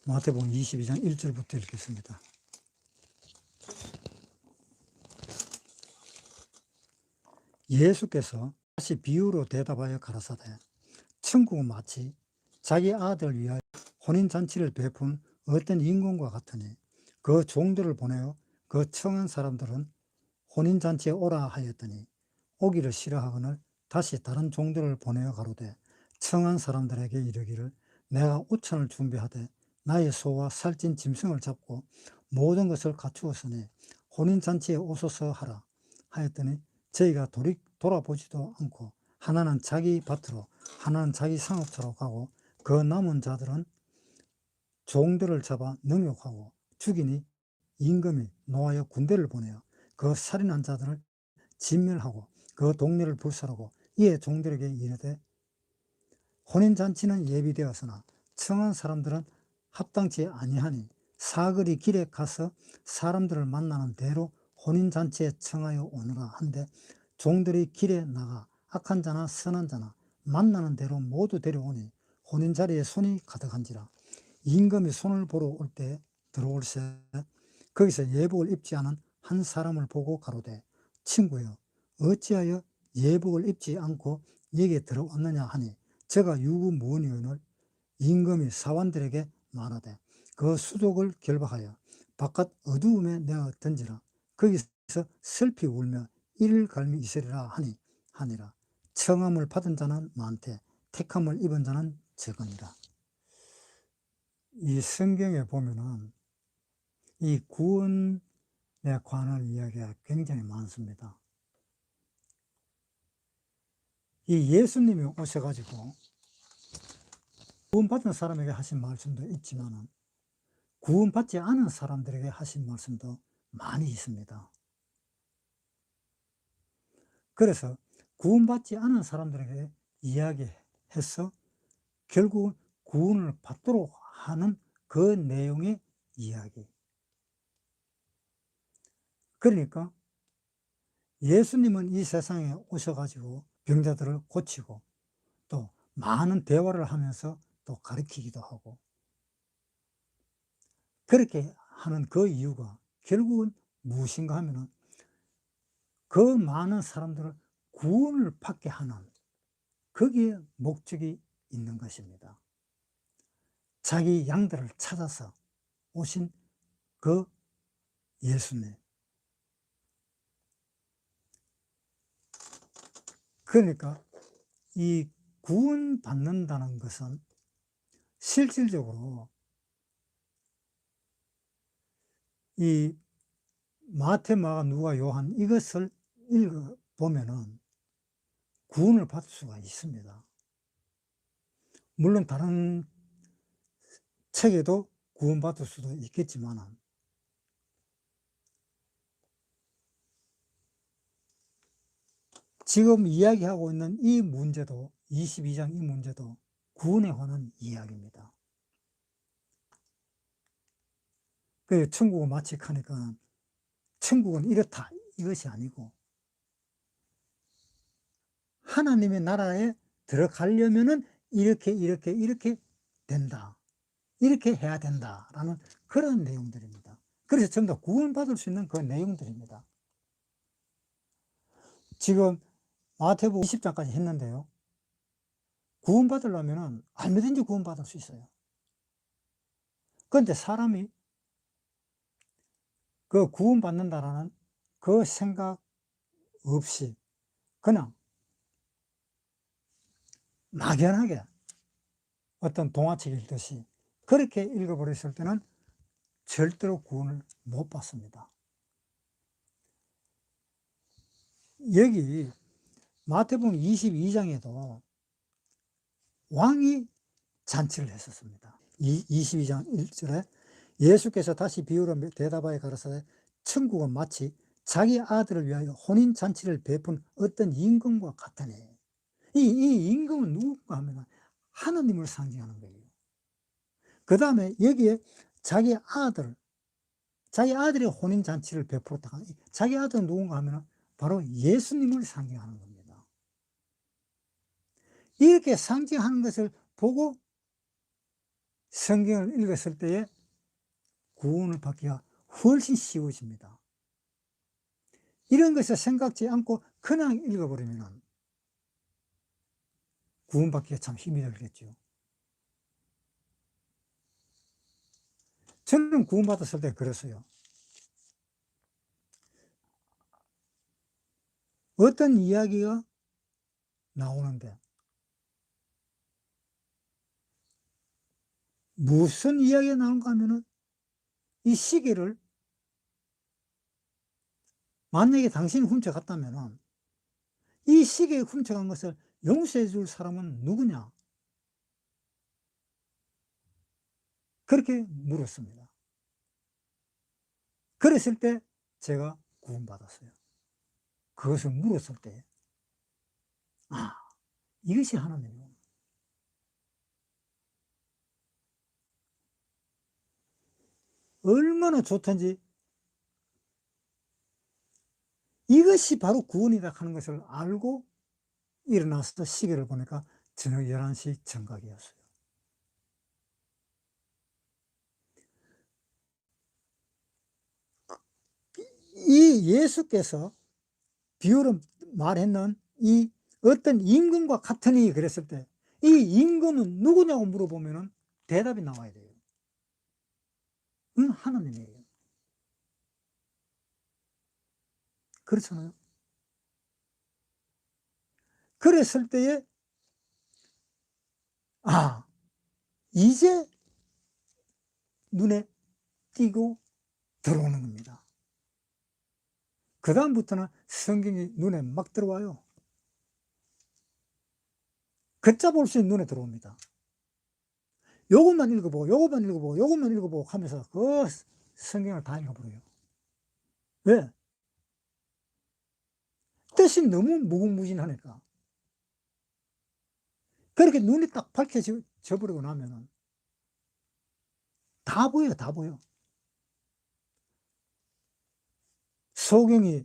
마태복음 22장 1절부터 읽겠습니다. 예수께서 다시 비유로 대답하여 가라사대 천국은 마치 자기 아들을 위하여 혼인잔치를 베푼 어떤 임금과 같으니 그 종들을 보내어 그 청한 사람들은 혼인잔치에 오라 하였더니 오기를 싫어하거늘 다시 다른 종들을 보내어 가로되 청한 사람들에게 이르기를 내가 오찬을 준비하되 나의 소와 살찐 짐승을 잡고 모든 것을 갖추었으니 혼인잔치에 오소서 하라 하였더니 저희가 돌아보지도 않고 하나는 자기 밭으로 하나는 자기 상업처로 가고 그 남은 자들은 종들을 잡아 능욕하고 죽이니 임금이 노하여 군대를 보내어 그 살인한 자들을 진멸하고 그 동네를 불살하고 이에 종들에게 이르되 혼인잔치는 예비되었으나 청한 사람들은 합당치 아니하니 사거리 길에 가서 사람들을 만나는 대로 혼인잔치에 청하여 오너라 한데 종들이 길에 나가 악한 자나 선한 자나 만나는 대로 모두 데려오니 혼인자리에 손이 가득한지라 임금이 손을 보러 올 때 들어올세 거기서 예복을 입지 않은 한 사람을 보고 가로되 친구여 어찌하여 예복을 입지 않고 여기에 들어왔느냐 하니 저가 유구무원이오늘 임금이 사관들에게 말하되 그 수족을 결박하여 바깥 어두움에 내어 던지라 거기서 슬피 울며 이를 갈미 있으리라 하니라 청함을 받은 자는 많되 택함을 입은 자는 적으니라. 이 성경에 보면은 이 구원에 관한 이야기가 굉장히 많습니다. 이 예수님이 오셔가지고 구원받은 사람에게 하신 말씀도 있지만 구원받지 않은 사람들에게 하신 말씀도 많이 있습니다. 그래서 구원받지 않은 사람들에게 이야기해서 결국 구원을 받도록 하는 그 내용의 이야기. 그러니까 예수님은 이 세상에 오셔가지고 병자들을 고치고 또 많은 대화를 하면서 또 가르치기도 하고 그렇게 하는 그 이유가 결국은 무엇인가 하면은 그 많은 사람들을 구원을 받게 하는 거기에 목적이 있는 것입니다. 자기 양들을 찾아서 오신 그 예수님. 그러니까 이 구원받는다는 것은 실질적으로 이 마태, 마가, 누가, 요한 이것을 읽어보면은 구원을 받을 수가 있습니다. 물론 다른 책에도 구원받을 수도 있겠지만 지금 이야기하고 있는 이 문제도 22장 이 문제도 구원에 관한 이야기입니다. 그 천국을 마치 하니까 천국은 이렇다 이것이 아니고 하나님의 나라에 들어가려면은 이렇게 된다. 이렇게 해야 된다라는 그런 내용들입니다. 그래서 전부 다 구원받을 수 있는 그 내용들입니다. 지금 마태복음 20장까지 했는데요. 구원받으려면 얼마든지 구원받을 수 있어요. 그런데 사람이 그 구원받는다라는 그 생각 없이 그냥 막연하게 어떤 동화책 읽듯이 그렇게 읽어버렸을 때는 절대로 구원을 못 받습니다. 여기 마태복음 22장에도 왕이 잔치를 했었습니다. 22장 1절에 예수께서 다시 비유로 대답하여 가라사대 천국은 마치 자기 아들을 위하여 혼인잔치를 베푼 어떤 임금과 같으니 이 임금은 누군가 하면 하나님을 상징하는 거예요. 그 다음에 여기에 자기 아들의 혼인잔치를 베풀었다. 자기 아들은 누군가 하면 바로 예수님을 상징하는 겁니다. 이렇게 상징하는 것을 보고 성경을 읽었을 때에 구원을 받기가 훨씬 쉬워집니다. 이런 것을 생각지 않고 그냥 읽어버리면 구원받기가 참 힘이 들겠죠. 저는 구원받았을 때 그랬어요. 어떤 이야기가 나오는데 무슨 이야기가 나오는가 하면은 이 시계를 만약에 당신이 훔쳐갔다면은 이 시계에 훔쳐간 것을 용서해 줄 사람은 누구냐? 그렇게 물었습니다. 그랬을 때 제가 구원받았어요. 그것을 물었을 때, 아, 이것이 하나님이구나. 얼마나 좋던지 이것이 바로 구원이다 하는 것을 알고 일어나서 시계를 보니까 저녁 11시 정각이었어요. 이 예수께서 비유로 말했는 이 어떤 임금과 같으니 그랬을 때 이 임금은 누구냐고 물어보면은 대답이 나와야 돼요. 응, 하나님이에요. 그렇잖아요. 그랬을 때에 아, 이제 눈에 띄고 들어오는 겁니다. 그다음부터는 성경이 눈에 막 들어와요. 걷잡을 수 있는 눈에 들어옵니다. 요것만 읽어보고 요것만 읽어보고 요것만 읽어보고 하면서 그 성경을 다 읽어버려요. 왜? 뜻이 너무 무궁무진하니까. 그렇게 눈이 딱 밝혀져 버리고 나면은 다 보여요, 다 보여. 소경이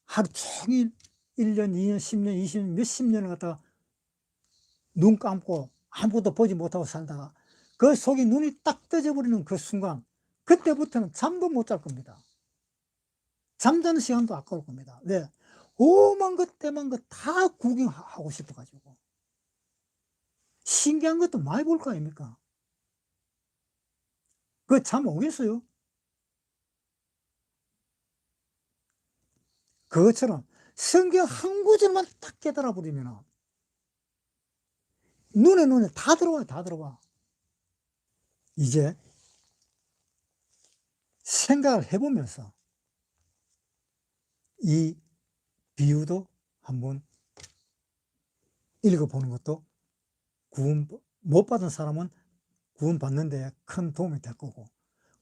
하루 종일 1년, 2년, 10년, 20년, 몇십 년을 갖다가 눈 감고 아무것도 보지 못하고 살다가 그 속이 눈이 딱 떠져 버리는 그 순간, 그때부터는 잠도 못 잘 겁니다. 잠자는 시간도 아까울 겁니다. 왜? 오만 것 때만 것 다 구경하고 싶어 가지고. 신기한 것도 많이 볼 거 아닙니까? 그 잠 오겠어요? 그것처럼 성경 한 구절만 딱 깨달아 버리면 눈에 다 들어와요, 다 들어와. 이제 생각을 해 보면서 이 비유도 한번 읽어 보는 것도 구원 못 받은 사람은 구원받는 데 큰 도움이 될 거고,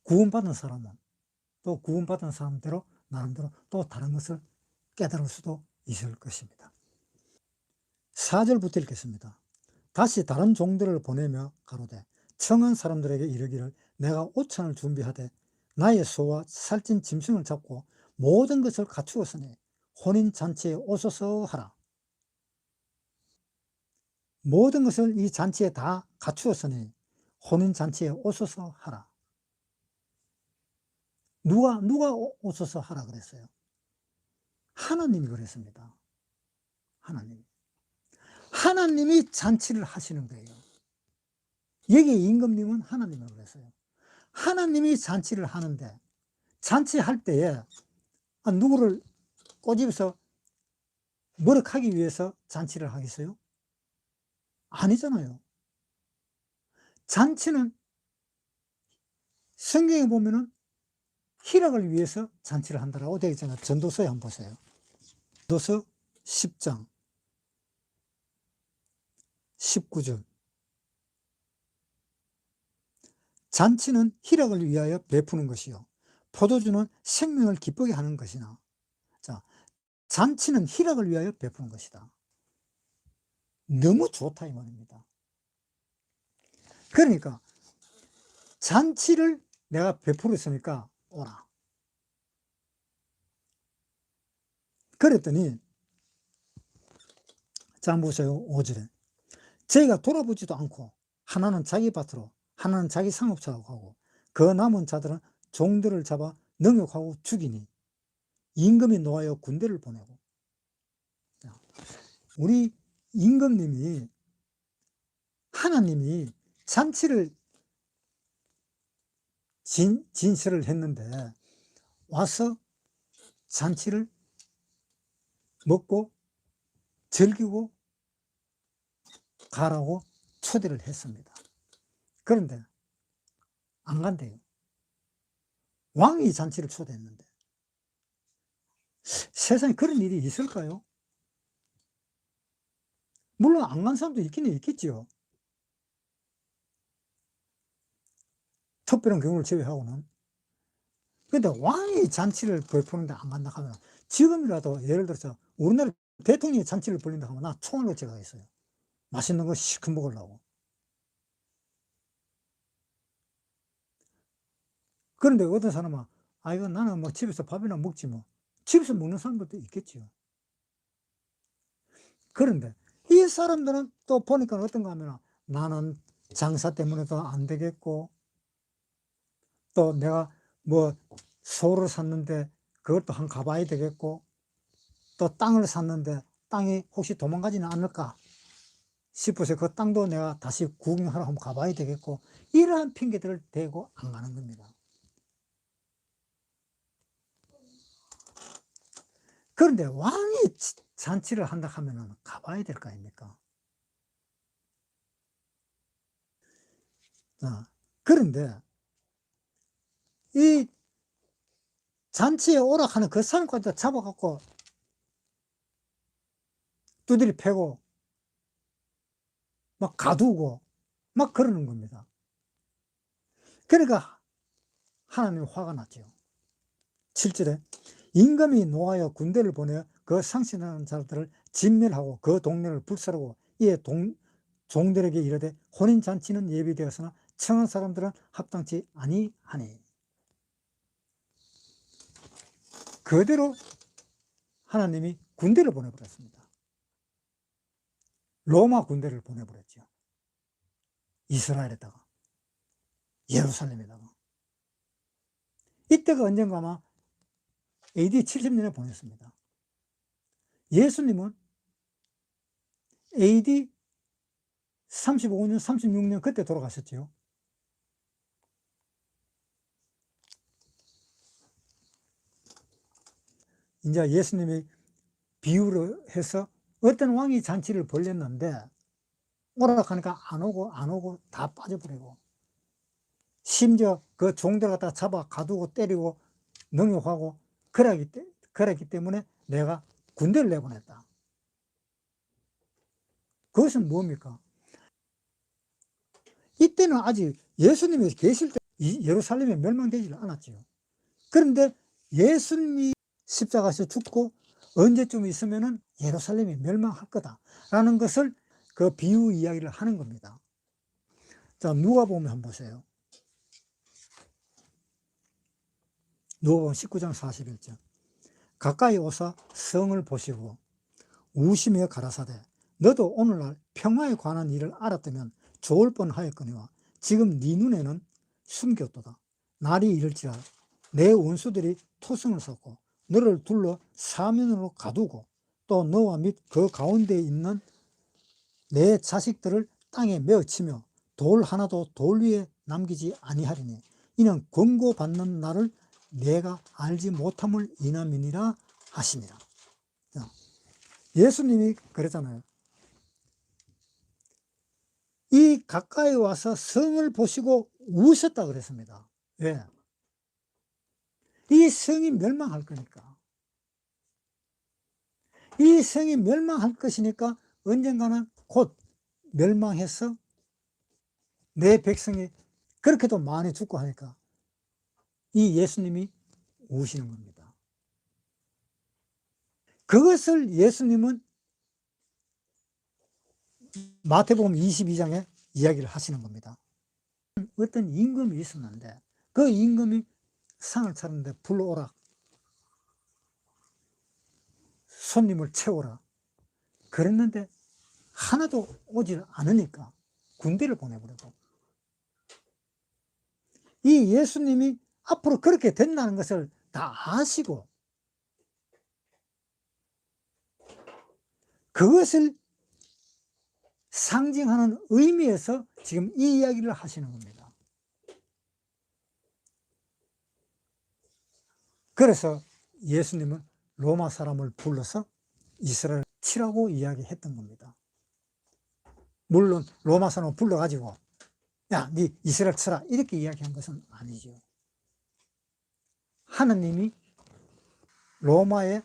구원받은 사람은 또 구원받은 사람대로 나름대로 또 다른 것을 깨달을 수도 있을 것입니다. 4절부터 읽겠습니다. 다시 다른 종들을 보내며 가로되 청한 사람들에게 이르기를 내가 오찬을 준비하되 나의 소와 살찐 짐승을 잡고 모든 것을 갖추었으니 혼인잔치에 오소서 하라. 모든 것을 이 잔치에 다 갖추었으니 혼인잔치에 오소서 하라. 누가 오소서 하라 그랬어요? 하나님이 그랬습니다. 하나님. 하나님이 잔치를 하시는 거예요. 여기 임금님은 하나님이라고 그랬어요. 하나님이 잔치를 하는데 잔치할 때에 누구를 꼬집어서 머럭하기 위해서 잔치를 하겠어요? 아니잖아요. 잔치는 성경에 보면은 희락을 위해서 잔치를 한다라고 되어 있잖아요. 전도서에 한번 보세요. 전도서 10장 19절. 잔치는 희락을 위하여 베푸는 것이요 포도주는 생명을 기쁘게 하는 것이나. 자, 잔치는 희락을 위하여 베푸는 것이다. 너무 좋다 이 말입니다. 그러니까 잔치를 내가 베풀었으니까 오라. 그랬더니 자 보세요. 5절에 저희가 돌아보지도 않고 하나는 자기 밭으로 하나는 자기 상업자하고 하고 그 남은 자들은 종들을 잡아 능욕하고 죽이니 임금이 노하여 군대를 보내고. 우리 임금님이 하나님이 잔치를 진설을 했는데 와서 잔치를 먹고 즐기고 가라고 초대를 했습니다. 그런데 안 간대요. 왕이 잔치를 초대했는데. 세상에 그런 일이 있을까요? 물론 안 간 사람도 있기는 있겠죠. 특별한 경우를 제외하고는. 근데 왕이 잔치를 베푸는데 안 간다 하면 지금이라도 예를 들어서 우리나라 대통령이 잔치를 벌린다 하면 나 총알로 제가겠어요. 맛있는 거 시큼 먹으려고. 그런데 어떤 사람은 이거 나는 뭐 집에서 밥이나 먹지 뭐. 집에서 먹는 사람들도 있겠죠. 그런데 이 사람들은 또 보니까 어떤가 하면 나는 장사 때문에도 안 되겠고 또 내가 뭐 소를 샀는데 그것도 한 가봐야 되겠고 또 땅을 샀는데 땅이 혹시 도망가지는 않을까 싶어서 그 땅도 내가 다시 구경하러 한번 가봐야 되겠고 이러한 핑계들을 대고 안 가는 겁니다. 그런데 왕이 잔치를 한다 하면은 가봐야 될 거 아닙니까? 그런데 이 잔치에 오락하는 그 사람까지 잡아갖고 두드리 패고 막 가두고 막 그러는 겁니다. 그러니까 하나님이 화가 났죠. 7절에 임금이 노하여 군대를 보내어 그 상신하는 자들을 진멸하고 그 동네를 불사르고 이에 종들에게 이르되 혼인잔치는 예비되었으나 청한 사람들은 합당치 아니하니. 그대로 하나님이 군대를 보내버렸습니다. 로마 군대를 보내버렸죠. 이스라엘에다가 예루살렘에다가. 이때가 언젠가 아마 AD 70년에 보냈습니다. 예수님은 AD 35년, 36년 그때 돌아가셨죠. 이제 예수님이 비유를 해서 어떤 왕이 잔치를 벌렸는데 오락하니까 안 오고 다 빠져버리고 심지어 그 종들 갖다 잡아 가두고 때리고 능욕하고 그랬기 때문에 내가 군대를 내보냈다. 그것은 뭡니까? 이때는 아직 예수님이 계실 때 예루살렘이 멸망되지 않았죠. 그런데 예수님이 십자가에서 죽고 언제쯤 있으면은 예루살렘이 멸망할 거다라는 것을 그 비유 이야기를 하는 겁니다. 자, 누가복음 한번 보세요. 누가복음 19장 41절. 가까이 오사 성을 보시고 우시며 가라사대 너도 오늘날 평화에 관한 일을 알았다면 좋을 뻔하였거니와 지금 네 눈에는 숨겼도다. 날이 이를지라 내 원수들이 토성을 쏟고 너를 둘러 사면으로 가두고 또 너와 및 그 가운데 있는 내 자식들을 땅에 메어치며 돌 하나도 돌 위에 남기지 아니하리니 이는 권고받는 날을 내가 알지 못함을 인함이니라 하시니라. 예수님이 그랬잖아요. 이 가까이 와서 성을 보시고 우셨다 그랬습니다. 왜? 이 성이 멸망할 거니까. 이 성이 멸망할 것이니까 언젠가는 곧 멸망해서 내 백성이 그렇게도 많이 죽고 하니까 이 예수님이 우시는 겁니다. 그것을 예수님은 마태복음 22장에 이야기를 하시는 겁니다. 어떤 임금이 있었는데 그 임금이 상을 차렸는데 불러오라, 손님을 채워라 그랬는데 하나도 오질 않으니까 군대를 보내버리고 이 예수님이 앞으로 그렇게 된다는 것을 다 아시고 그것을 상징하는 의미에서 지금 이 이야기를 하시는 겁니다. 그래서 예수님은 로마 사람을 불러서 이스라엘을 치라고 이야기했던 겁니다. 물론 로마 사람을 불러가지고 야, 네 이스라엘 치라 이렇게 이야기한 것은 아니죠. 하나님이 로마의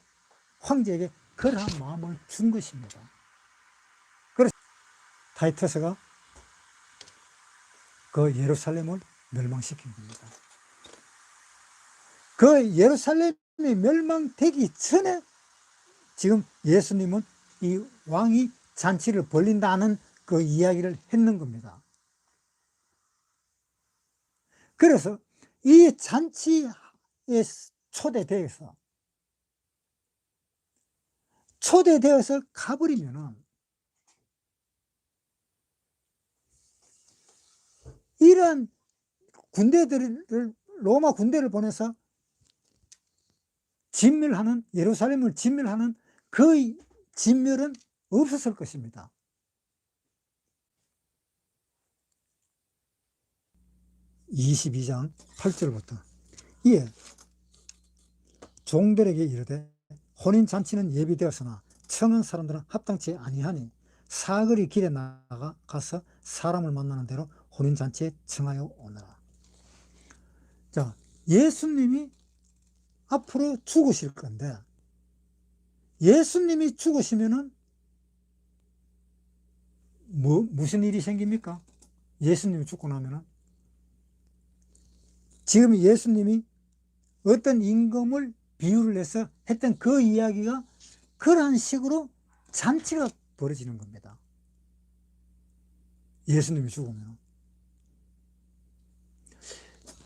황제에게 그러한 마음을 준 것입니다. 그래서 타이터스가 그 예루살렘을 멸망시킨 겁니다. 그 예루살렘이 멸망되기 전에 지금 예수님은 이 왕이 잔치를 벌린다는 그 이야기를 했는 겁니다. 그래서 이 잔치에 초대되어서 가버리면은 이런 군대들을 로마 군대를 보내서 진멸하는 예루살렘을 진멸하는 그 진멸은 없었을 것입니다. (22장 8절부터) 이에 종들에게 이르되 혼인잔치는 예비되었으나 청한 사람들은 합당치 아니하니 사거리 길에 나가서 사람을 만나는 대로 혼인잔치에 청하여 오너라. 자, 예수님이 앞으로 죽으실 건데 예수님이 죽으시면은 무슨 일이 생깁니까? 예수님이 죽고 나면은 지금 예수님이 어떤 임금을 비유를 해서 했던 그 이야기가 그러한 식으로 잔치가 벌어지는 겁니다. 예수님이 죽으면.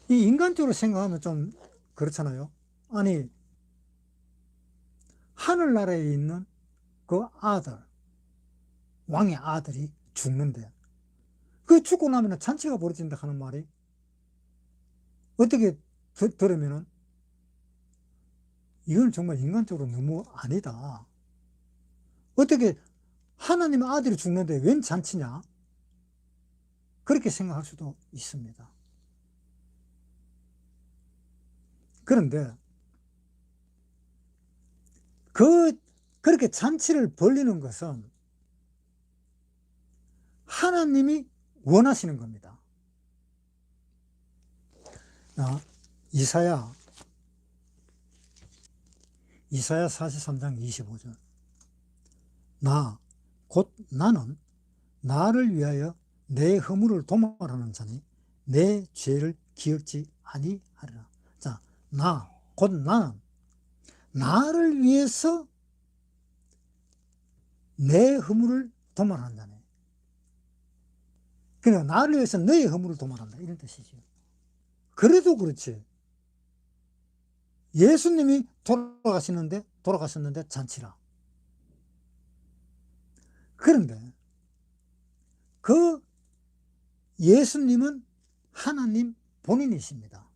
이 인간적으로 생각하면 좀 그렇잖아요. 아니, 하늘나라에 있는 그 아들, 왕의 아들이 죽는데 그 죽고 나면 잔치가 벌어진다 하는 말이 어떻게 들으면은 이건 정말 인간적으로 너무 아니다. 어떻게 하나님의 아들이 죽는데 웬 잔치냐? 그렇게 생각할 수도 있습니다. 그런데 그렇게 잔치를 벌리는 것은 하나님이 원하시는 겁니다. 이사야 43장 25절 곧 나는 나를 위하여 내 허물을 도말하는 자니 내 죄를 기억지 아니하리라. 자, 곧 나는 나를 위해서 내 허물을 도말하는 자네. 그러니까 나를 위해서 너의 허물을 도말한다 이런 뜻이죠. 그래도 그렇지 예수님이 돌아가셨는데 잔치라. 그런데 그 예수님은 하나님 본인이십니다.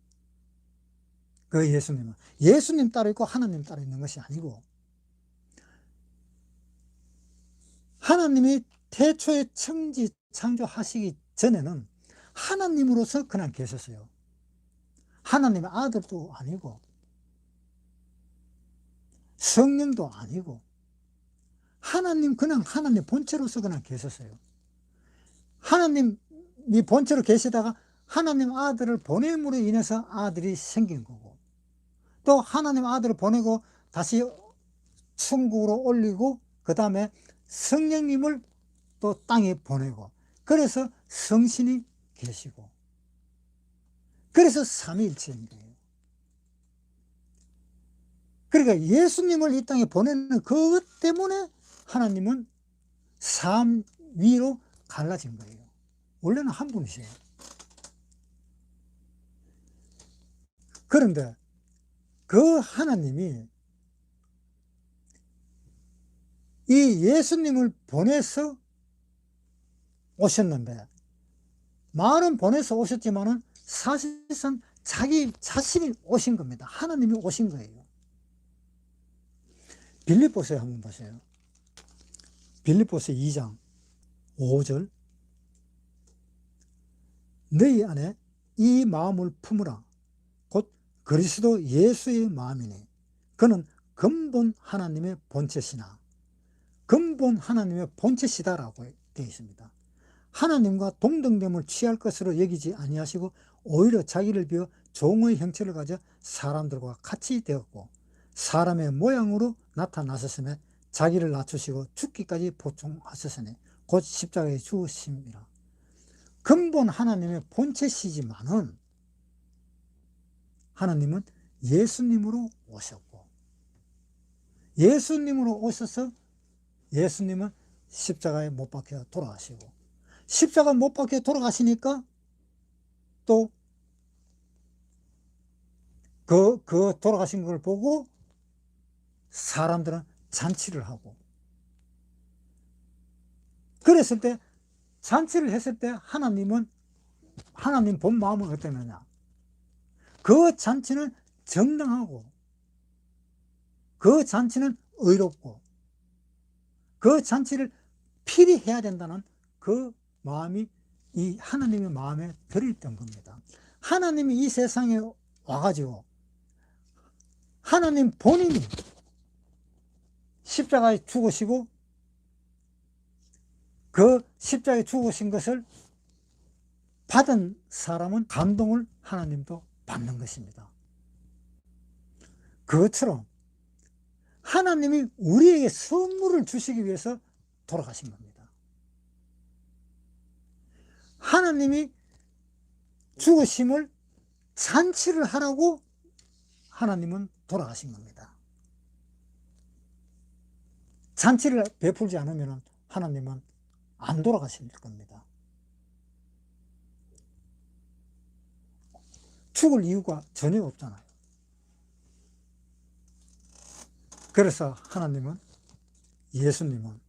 그 예수님은 예수님 따로 있고 하나님 따로 있는 것이 아니고 하나님이 태초에 천지 창조하시기 전에는 하나님으로서 그냥 계셨어요. 하나님의 아들도 아니고 성령도 아니고 그냥 하나님 본체로서 그냥 계셨어요. 하나님이 본체로 계시다가 하나님 아들을 보냄으로 인해서 아들이 생긴 거고 또 하나님 아들을 보내고 다시 천국으로 올리고 그 다음에 성령님을 또 땅에 보내고 그래서 성신이 계시고 그래서 삼위일체인 거예요. 그러니까 예수님을 이 땅에 보내는 그것 때문에 하나님은 삼위로 갈라진 거예요. 원래는 한 분이세요. 그런데 그 하나님이 이 예수님을 보내서 오셨는데 말은 보내서 오셨지만은 사실상 자기 자신이 오신 겁니다. 하나님이 오신 거예요. 빌립보서에 한번 보세요. 빌립보서 2장 5절. 너희 안에 이 마음을 품으라. 곧 그리스도 예수의 마음이니 그는 근본 하나님의 본체시나. 근본 하나님의 본체시다라고 되어 있습니다. 하나님과 동등됨을 취할 것으로 여기지 아니하시고 오히려 자기를 비워 종의 형체를 가져 사람들과 같이 되었고 사람의 모양으로 나타나셨으며 자기를 낮추시고 죽기까지 복종하셨으니 곧 십자가에 죽으심이라. 근본 하나님의 본체시지만은 하나님은 예수님으로 오셨고, 예수님으로 오셔서 예수님은 십자가에 못 박혀 돌아가시고, 십자가 못 박혀 돌아가시니까 또 그 돌아가신 걸 보고 사람들은 잔치를 하고, 그랬을 때 잔치를 했을 때 하나님 본 마음은 어땠느냐? 그 잔치는 정당하고, 그 잔치는 의롭고, 그 잔치를 필히 해야 된다는 그 마음이 이 하나님의 마음에 들어있던 겁니다. 하나님이 이 세상에 와가지고 하나님 본인이 십자가에 죽으시고 그 십자가에 죽으신 것을 받은 사람은 감동을 하나님도 받는 것입니다. 그것처럼 하나님이 우리에게 선물을 주시기 위해서 돌아가신 겁니다. 하나님이 죽으심을 잔치를 하라고 하나님은 돌아가신 겁니다. 잔치를 베풀지 않으면 하나님은 안 돌아가실 겁니다. 죽을 이유가 전혀 없잖아요. 그래서 하나님은, 예수님은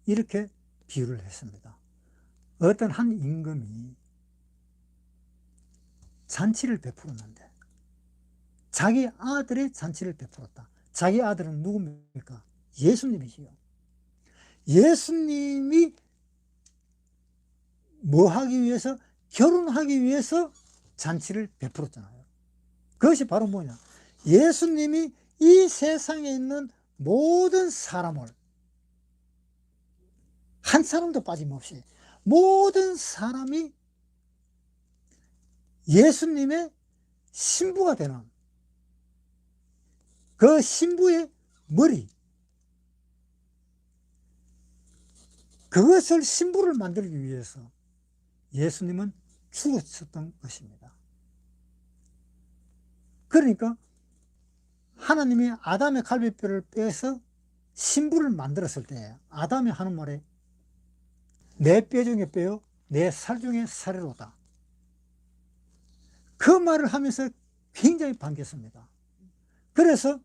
이렇게 비유를 했습니다. 어떤 한 임금이 잔치를 베풀었는데 자기 아들의 잔치를 베풀었다. 자기 아들은 누굽니까? 예수님이지요. 예수님이 뭐 하기 위해서? 결혼하기 위해서 잔치를 베풀었잖아요. 그것이 바로 뭐냐? 예수님이 이 세상에 있는 모든 사람을 한 사람도 빠짐없이 모든 사람이 예수님의 신부가 되는 그 신부의 머리, 그것을 신부를 만들기 위해서 예수님은 죽으셨던 것입니다. 그러니까 하나님이 아담의 갈비뼈를 빼서 신부를 만들었을 때 아담이 하는 말에 내 뼈 중에 뼈요 내 살 중에 살이로다. 그 말을 하면서 굉장히 반겼습니다. 그래서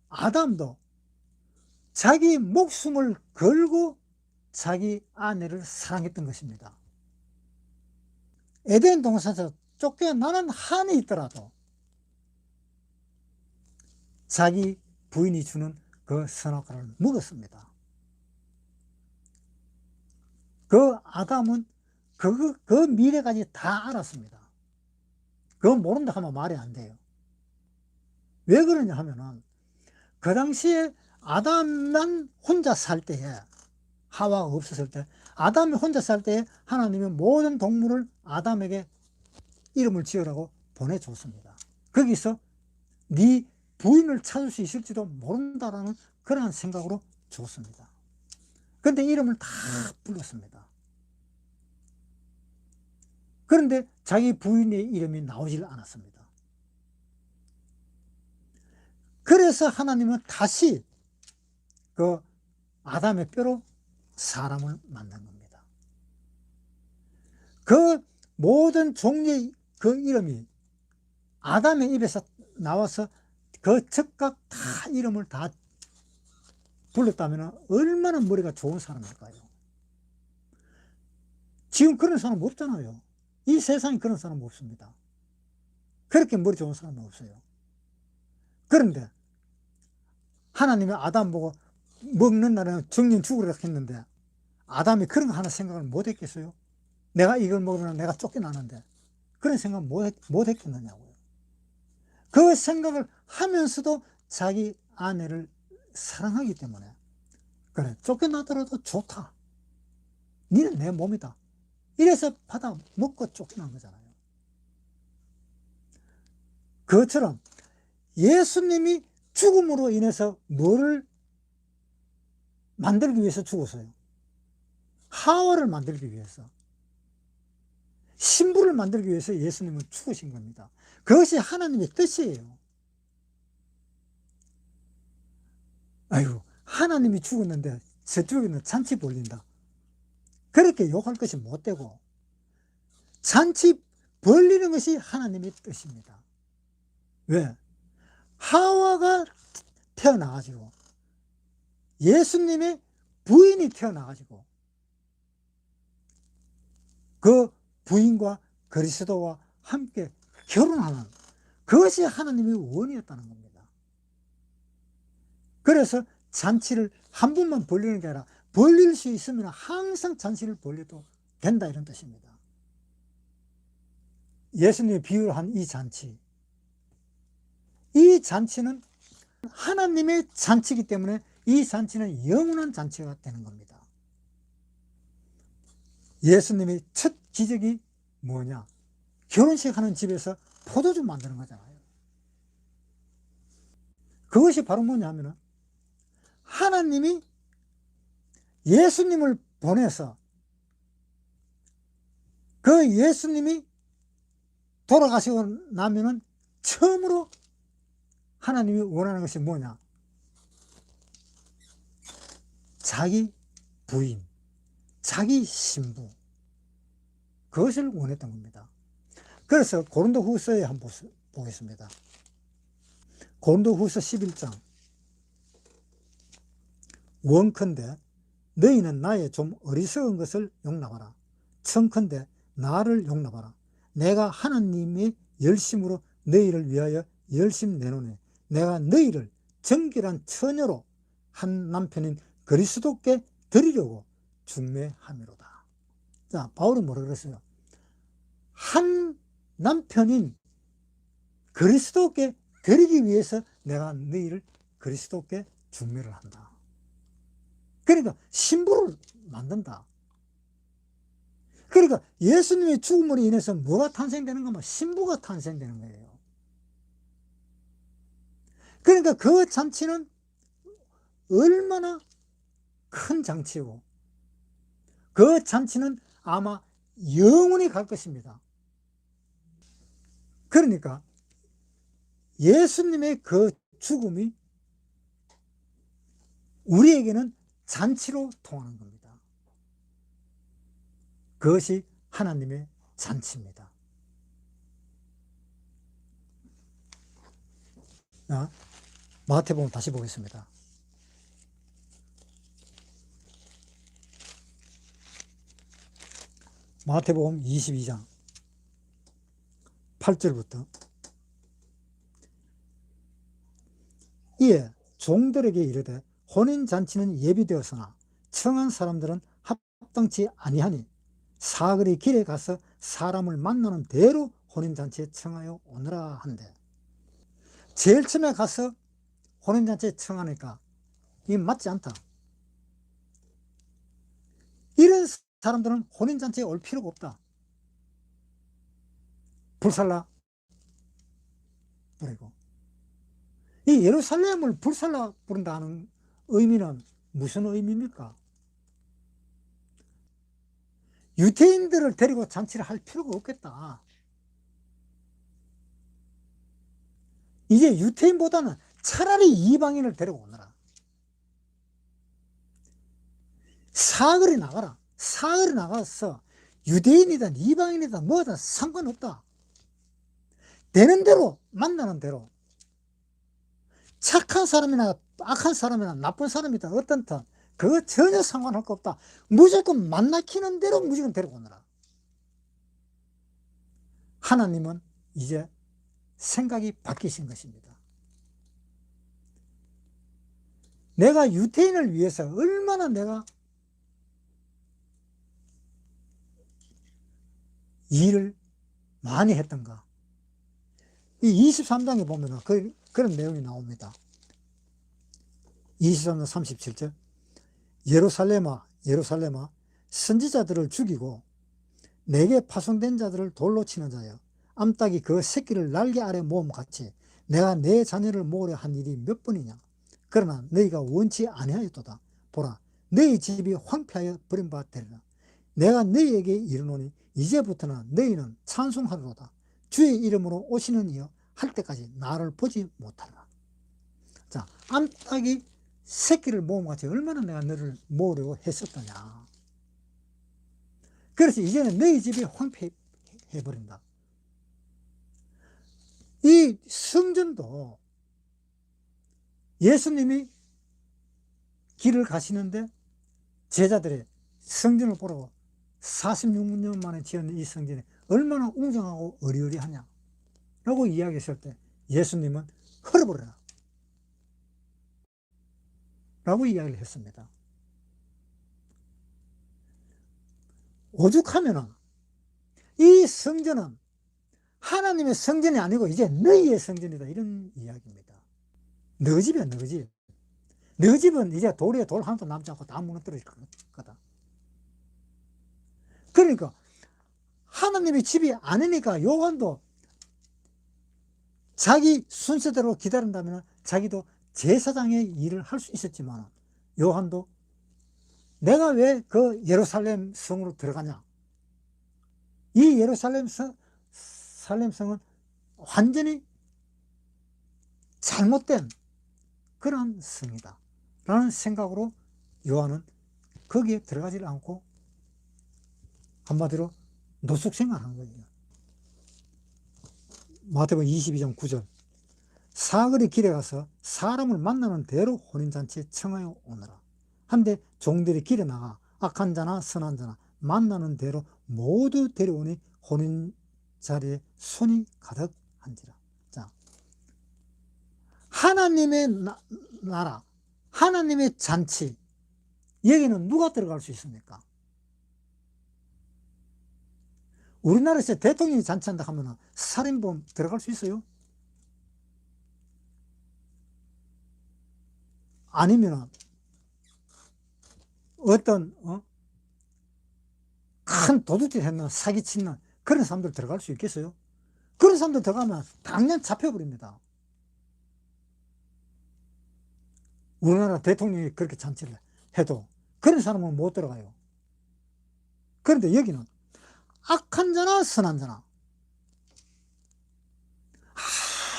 아담도 자기 목숨을 걸고 자기 아내를 사랑했던 것입니다. 에덴 동산에서 쫓겨나는 한이 있더라도 자기 부인이 주는 그 선악과를 먹었습니다. 그 아담은 그 미래까지 다 알았습니다. 그건 모른다 하면 말이 안 돼요. 왜 그러냐 하면은 그 당시에 아담만 혼자 살 때에, 하와가 없었을 때, 아담이 혼자 살 때에 하나님이 모든 동물을 아담에게 이름을 지으라고 보내줬습니다. 거기서 네 부인을 찾을 수 있을지도 모른다라는 그러한 생각으로 줬습니다. 그런데 이름을 다 불렀습니다. 그런데 자기 부인의 이름이 나오질 않았습니다. 그래서 하나님은 다시 그 아담의 뼈로 사람을 만든 겁니다. 그 모든 종류의 그 이름이 아담의 입에서 나와서 그 즉각 다 이름을 다 불렀다면 얼마나 머리가 좋은 사람일까요? 지금 그런 사람 없잖아요. 이 세상에 그런 사람 없습니다. 그렇게 머리 좋은 사람은 없어요. 그런데 하나님이 아담 보고 먹는 날에는 정령 죽으라 했는데 아담이 그런 거 하나 생각을 못 했겠어요? 내가 이걸 먹으면 내가 쫓겨나는데 그런 생각 못 했겠느냐고요. 그 생각을 하면서도 자기 아내를 사랑하기 때문에 그래 쫓겨나더라도 좋다. 니는 내 몸이다. 이래서 받아 먹고 쫓겨난 거잖아요. 그것처럼 예수님이 죽음으로 인해서 뭐를 만들기 위해서 죽었어요? 하와를 만들기 위해서, 신부를 만들기 위해서 예수님은 죽으신 겁니다. 그것이 하나님의 뜻이에요. 아이고, 하나님이 죽었는데 저쪽에는 잔치 벌린다. 그렇게 욕할 것이 못 되고, 잔치 벌리는 것이 하나님의 뜻입니다. 왜? 하와가 태어나가지고, 예수님의 부인이 태어나가지고, 그 부인과 그리스도와 함께 결혼하는 그것이 하나님의 원이었다는 겁니다. 그래서 잔치를 한 번만 벌리는 게 아니라 벌릴 수 있으면 항상 잔치를 벌려도 된다 이런 뜻입니다. 예수님이 비유를 한 이 잔치, 이 잔치는 하나님의 잔치이기 때문에 이 잔치는 영원한 잔치가 되는 겁니다. 예수님의 첫 기적이 뭐냐? 결혼식 하는 집에서 포도주 만드는 거잖아요. 그것이 바로 뭐냐 하면은 하나님이 예수님을 보내서 그 예수님이 돌아가시고 나면은 처음으로 하나님이 원하는 것이 뭐냐? 자기 부인, 자기 신부, 그것을 원했던 겁니다. 그래서 고린도후서에 한번 보겠습니다. 고린도후서 11장. 원컨대 너희는 나의 좀 어리석은 것을 용납하라. 청컨대 나를 용납하라. 내가 하나님의 열심으로 너희를 위하여 열심 내노니 내가 너희를 정결한 처녀로 한 남편인 그리스도께 드리려고 중매함이로다. 자, 바울이 뭐라 그랬어요? 한 남편인 그리스도께 드리기 위해서 내가 너희를 그리스도께 중매를 한다. 그러니까 신부를 만든다. 그러니까 예수님의 죽음으로 인해서 뭐가 탄생되는 거면 신부가 탄생되는 거예요. 그러니까 그 잔치는 얼마나 큰 잔치고 그 잔치는 아마 영원히 갈 것입니다. 그러니까 예수님의 그 죽음이 우리에게는 잔치로 통하는 겁니다. 그것이 하나님의 잔치입니다. 자, 마태복음 다시 보겠습니다. 마태복음 22장 8절부터 이에 종들에게 이르되 혼인잔치는 예비되었으나 청한 사람들은 합당치 아니하니 사거리 길에 가서 사람을 만나는 대로 혼인잔치에 청하여 오너라 한대. 제일 처음에 가서 혼인잔치에 청하니까 이게 맞지 않다. 이런 사람들은 혼인잔치에 올 필요가 없다. 불살라 버리고. 이 예루살렘을 불살라 부른다는 의미는 무슨 의미입니까? 유대인들을 데리고 잔치를 할 필요가 없겠다. 이제 유대인보다는 차라리 이방인을 데려오너라. 사거리 나가라. 사거리 나가서 유대인이든 이방인이든 뭐든 상관없다. 되는 대로 만나는 대로 착한 사람이나 악한 사람이나 나쁜 사람이든 어떤든 그거 전혀 상관할 거 없다. 무조건 만나키는 대로 무조건 데리고 오너라. 하나님은 이제 생각이 바뀌신 것입니다. 내가 유태인을 위해서 얼마나 내가 일을 많이 했던가. 이 23장에 보면 그런 내용이 나옵니다. 23장 37절. 예루살렘아, 예루살렘아, 선지자들을 죽이고 내게 파송된 자들을 돌로 치는 자여, 암탉이 그 새끼를 날개 아래 모음같이 내가 내 자녀를 모으려 한 일이 몇 번이냐. 그러나 너희가 원치 아니하였도다. 보라, 너희 집이 황폐하여 버림받되리라. 내가 너희에게 이르노니 이제부터는 너희는 찬송하리로다. 주의 이름으로 오시는 이여 할 때까지 나를 보지 못하리라. 자, 암탉이 새끼를 모음같이 얼마나 내가 너를 모으려고 했었더냐. 그래서 이제는 너희 집이 황폐해버린다. 이 성전도 예수님이 길을 가시는데 제자들이 성전을 보라고 46년 만에 지은 이 성전이 얼마나 웅장하고 어리어리하냐 라고 이야기했을 때 예수님은 헐어버려라 라고 이야기를 했습니다. 오죽하면은 이 성전은 하나님의 성전이 아니고 이제 너희의 성전이다, 이런 이야기입니다. 너 집이야, 너 집. 너 집은 이제 돌에 돌 하나도 남지 않고 다 무너뜨릴 거다. 그러니까 하나님의 집이 아니니까 요한도 자기 순서대로 기다린다면 자기도 제사장의 일을 할 수 있었지만, 요한도 내가 왜 그 예루살렘 성으로 들어가냐. 이 예루살렘 성은 완전히 잘못된 그런 성이다 라는 생각으로 요한은 거기에 들어가지 않고 한마디로 노숙생활한 거예요. 마태복음 22장 9절. 사거리 길에 가서 사람을 만나는 대로 혼인잔치에 청하여 오너라. 한데 종들이 길에 나가 악한 자나 선한 자나 만나는 대로 모두 데려오니 혼인 자리에 손이 가득한지라. 자, 하나님의 나라, 하나님의 잔치, 여기는 누가 들어갈 수 있습니까? 우리나라에서 대통령이 잔치한다 하면 살인범 들어갈 수 있어요? 아니면 어떤 큰 도둑질 했나 사기치는 그런 사람들 들어갈 수 있겠어요? 그런 사람들 들어가면 당연 잡혀버립니다. 우리나라 대통령이 그렇게 잔치를 해도 그런 사람은 못 들어가요. 그런데 여기는 악한 자나 선한 자나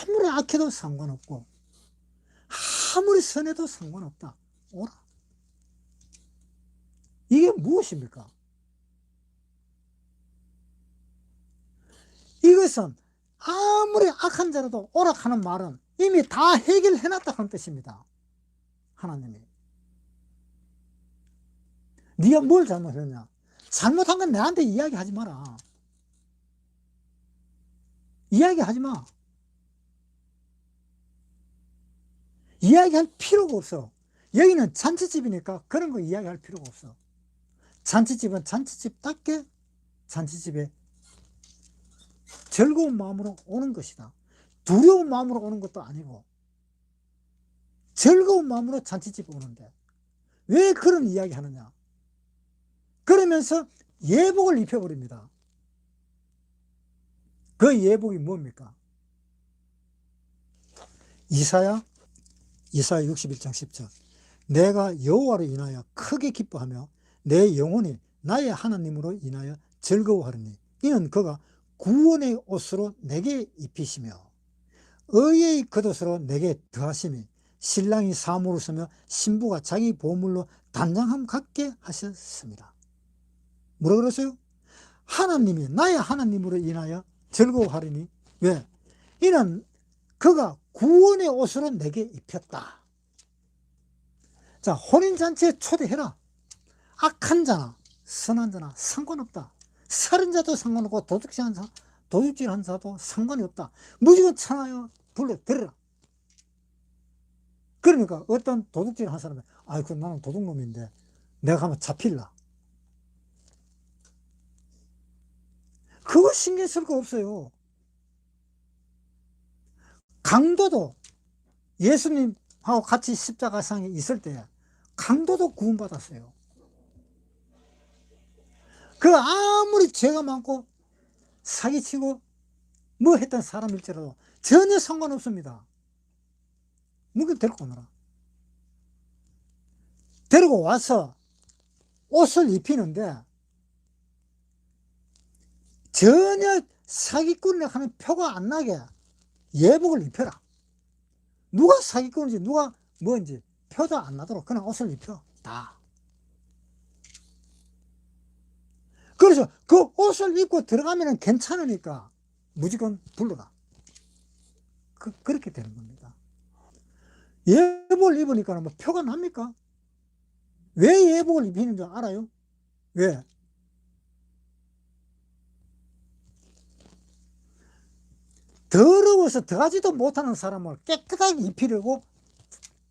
아무리 악해도 상관없고 아무리 선해도 상관없다. 오라. 이게 무엇입니까? 이것은 아무리 악한 자라도 오락하는 말은 이미 다 해결해놨다는 뜻입니다. 하나님이. 네가 뭘 잘못했냐? 잘못한 건 나한테 이야기하지 마라. 이야기하지 마. 이야기할 필요가 없어. 여기는 잔치집이니까 그런 거 이야기할 필요가 없어. 잔치집은 잔치집답게 잔치집에 즐거운 마음으로 오는 것이다. 두려운 마음으로 오는 것도 아니고 즐거운 마음으로 잔치집에 오는데 왜 그런 이야기 하느냐? 그러면서 예복을 입혀버립니다. 그 예복이 뭡니까? 이사야 61장 10절. 내가 여호와로 인하여 크게 기뻐하며 내 영혼이 나의 하나님으로 인하여 즐거워하리니 이는 그가 구원의 옷으로 내게 입히시며 의의 겉옷으로 내게 더하심이 신랑이 사무를 쓰며 신부가 자기 보물로 단장함 갖게 하셨습니다. 뭐라 그랬어요? 하나님이 나의 하나님으로 인하여 즐거워하리니 왜? 이는 그가 구원의 옷으로 내게 입혔다. 자, 혼인잔치에 초대해라. 악한 자나 선한 자나 상관없다. 살인자도 상관없고 도둑질하는 도둑질 한 사도 상관이 없다. 무조건 천하여 불러들여라. 그러니까 어떤 도둑질 한 사람이 아이고 나는 도둑놈인데 내가 가면 잡힐라. 그거 신경 쓸 거 없어요. 강도도 예수님하고 같이 십자가상에 있을 때 강도도 구원받았어요. 그 아무리 죄가 많고 사기치고 뭐 했던 사람일지라도 전혀 상관없습니다. 무기 데리고 오너라. 데리고 와서 옷을 입히는데 전혀 사기꾼이라 하는 표가 안 나게 예복을 입혀라. 누가 사기꾼인지 누가 뭔지 표도 안 나도록 그냥 옷을 입혀. 다. 그래서 그 옷을 입고 들어가면 괜찮으니까 무조건 불러라. 그렇게 되는 겁니다. 예복을 입으니까 뭐 표가 납니까? 왜 예복을 입히는 줄 알아요? 왜? 더러워서 들어가지도 못하는 사람을 깨끗하게 입히려고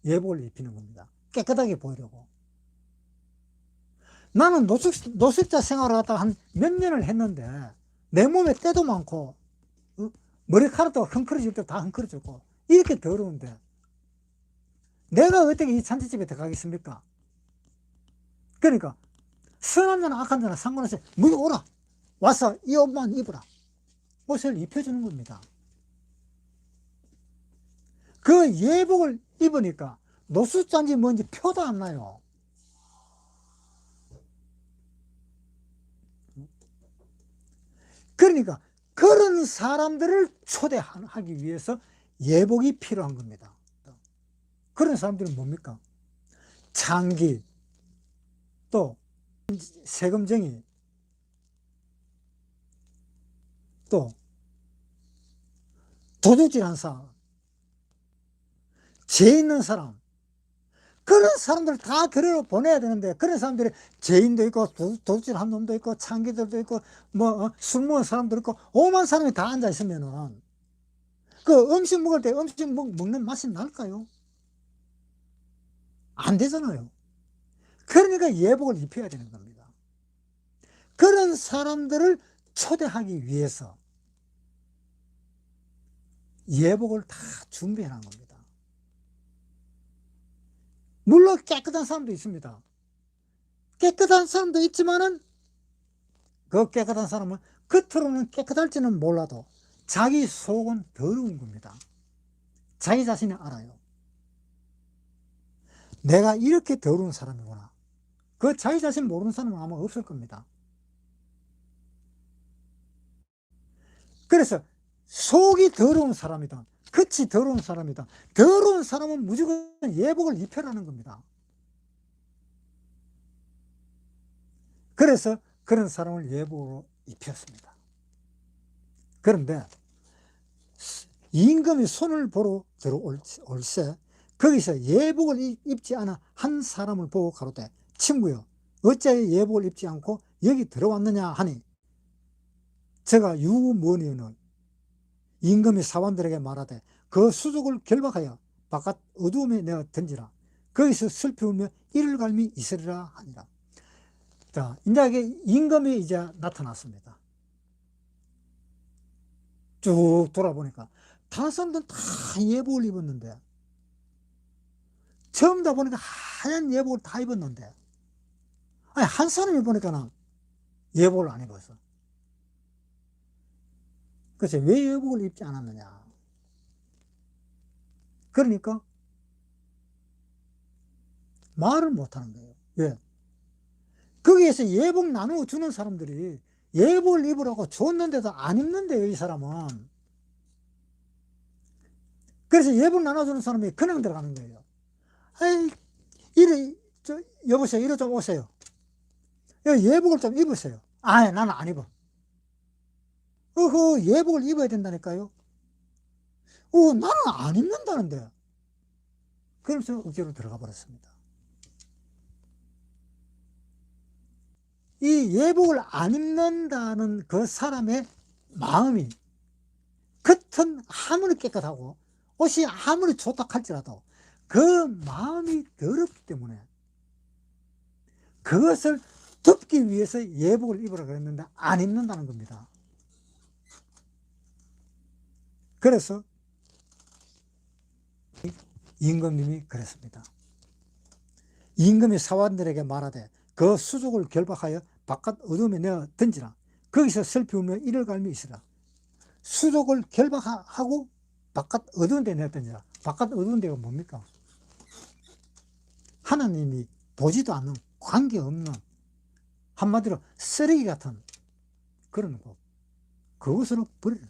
예복을 입히는 겁니다. 깨끗하게 보이려고. 나는 노숙자 생활을 하다가 한 몇 년을 했는데 내 몸에 때도 많고 머리카락도 헝클어질 때 다 헝클어졌고 이렇게 더러운데 내가 어떻게 이 잔치집에 들어가겠습니까? 그러니까 선한 자나 악한 자나 상관없이 무조건 오라. 와서 이 옷만 입어라. 옷을 입혀주는 겁니다. 그 예복을 입으니까 노숙자인지 뭔지 표도 안 나요. 그러니까 그런 사람들을 초대하기 위해서 예복이 필요한 겁니다. 그런 사람들은 뭡니까? 장기, 또 세금쟁이, 또 도둑질한 사람, 죄 있는 사람, 그런 사람들 다 들여 보내야 되는데 그런 사람들이 죄인도 있고 도둑질한 놈도 있고 창기들도 있고 뭐 술 먹은 사람도 있고 오만 사람이 다 앉아 있으면은 그 음식 먹을 때 음식 먹는 맛이 날까요? 안 되잖아요. 그러니까 예복을 입혀야 되는 겁니다. 그런 사람들을 초대하기 위해서 예복을 다 준비해 놓은 겁니다. 물론 깨끗한 사람도 있습니다. 깨끗한 사람도 있지만은 그 깨끗한 사람은 겉으로는 깨끗할지는 몰라도 자기 속은 더러운 겁니다. 자기 자신이 알아요. 내가 이렇게 더러운 사람이구나. 그 자기 자신 모르는 사람은 아마 없을 겁니다. 그래서 속이 더러운 사람이다. 겉이 더러운 사람이다. 더러운 사람은 무조건 예복을 입혀라는 겁니다. 그래서 그런 사람을 예복으로 입혔습니다. 그런데 임금이 손을 보러 들어올세 거기서 예복을 입지 않아 한 사람을 보고 가로되 친구여 어찌하여 예복을 입지 않고 여기 들어왔느냐 하니 제가 유무원이는 임금이 사관들에게 말하되 그 수족을 결박하여 바깥 어두움에 내어 던지라. 거기서 슬피 울며 이를 갈미 있으리라 하니라. 자, 이제 임금이 이제 나타났습니다. 쭉 돌아보니까 다른 사람들은 다 예복을 입었는데 처음 다 보니까 하얀 예복을 다 입었는데 아니 한 사람이 보니까는 예복을 안 입었어. 그래서 왜 예복을 입지 않았느냐. 그러니까 말을 못하는 거예요. 왜? 거기에서 예복 나누어 주는 사람들이 예복을 입으라고 줬는데도 안 입는데요, 이 사람은. 그래서 예복 나눠주는 사람이 그냥 들어가는 거예요. 아이, 여보세요, 이리 좀 오세요. 예복을 좀 입으세요. 아, 나는 안 입어. 예복을 입어야 된다니까요. 나는 안 입는다는데. 그래서 억지로 들어가 버렸습니다. 이 예복을 안 입는다는 그 사람의 마음이 겉은 아무리 깨끗하고 옷이 아무리 좋다 할지라도 그 마음이 더럽기 때문에 그것을 덮기 위해서 예복을 입으라 그랬는데 안 입는다는 겁니다. 그래서 임금님이 그랬습니다. 임금이 사관들에게 말하되 그 수족을 결박하여 바깥 어둠에 내어 던지라. 거기서 슬피 울며 이를 갈며 있으라. 수족을 결박하고 바깥 어두운 데 내어 던지라. 바깥 어두운 데가 뭡니까? 하나님이 보지도 않는, 관계없는, 한마디로 쓰레기 같은 그런 곳, 그것으로 버리라.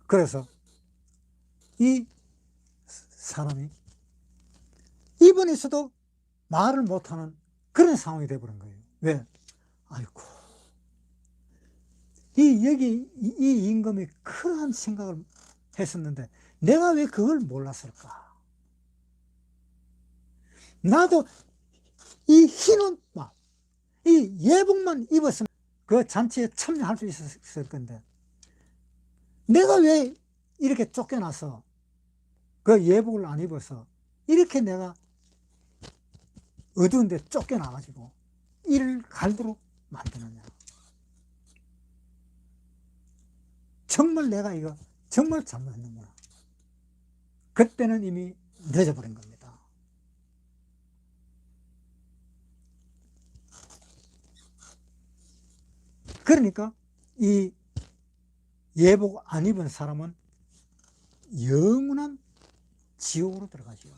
그래서 이 사람이 입원에서도 말을 못하는 그런 상황이 되어버린 거예요. 왜? 아이고, 여기 이 임금이 그러한 생각을 했었는데 내가 왜 그걸 몰랐을까? 나도 이 흰 옷만, 이 예복만 입었으면 그 잔치에 참여할 수 있었을 건데 내가 왜 이렇게 쫓겨나서 그 예복을 안 입어서 이렇게 내가 어두운 데 쫓겨나가지고 이를 갈도록 만드느냐. 정말 내가 이거 정말 잘못했는구나. 그때는 이미 늦어버린 겁니다. 그러니까 이 예복 안 입은 사람은 영원한 지옥으로 들어가죠.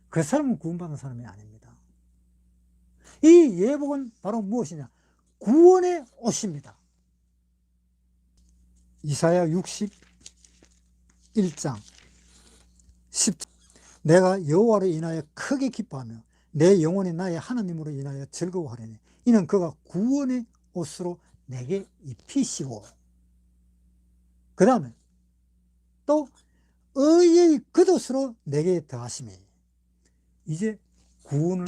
그 사람은 구원받은 사람이 아닙니다. 이 예복은 바로 무엇이냐? 구원의 옷입니다. 이사야 61장 10절 내가 여호와로 인하여 크게 기뻐하며 내 영혼이 나의 하나님으로 인하여 즐거워하리니 이는 그가 구원의 옷으로 내게 입히시고 그 다음에 또 의의 겉옷으로 내게 더하시니 이제 구원을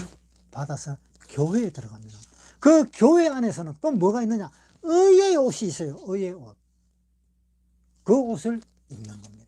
받아서 교회에 들어갑니다. 그 교회 안에서는 또 뭐가 있느냐? 의의 옷이 있어요. 의의 옷. 그 옷을 입는 겁니다.